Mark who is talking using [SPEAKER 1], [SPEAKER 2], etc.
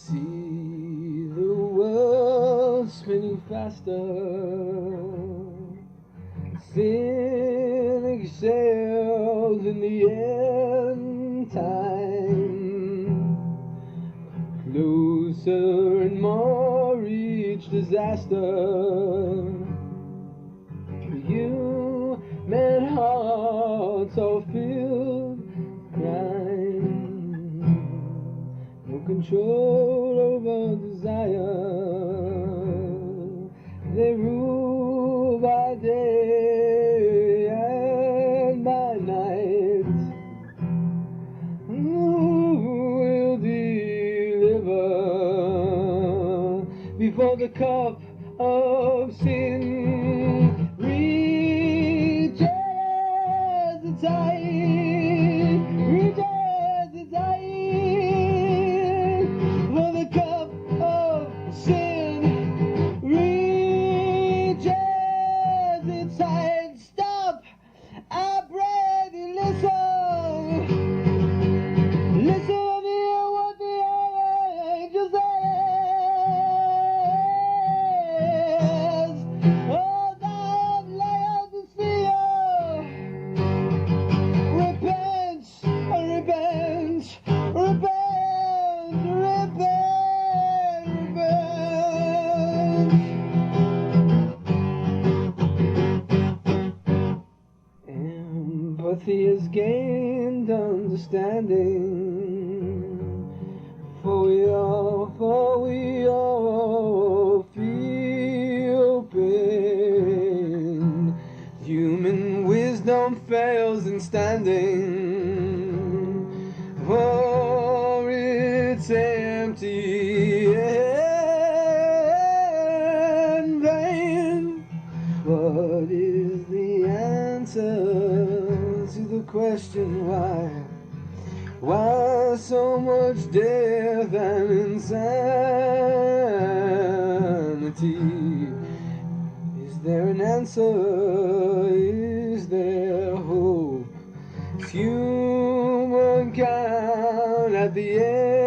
[SPEAKER 1] see the world spinning faster, thin exhales in the end time, closer and more each disaster. Human hearts are filled crime, no control over desire. They rule by day and by night. Who will deliver before the cup of sin reaches its height, reaches its height, for the cup of sin reaches its height. Stop, I pray thee, listen, listen to hear what the angel says. Oh, thou Laodicea, repent, repent, repent, repent, repent. Empathy has gained understanding, for we all feel pain. Human wisdom fails in standing, for it's empty and vain. What is the answer to the question why? Why so much death and insanity? Is there an answer? Is there hope? Is humankind at the end?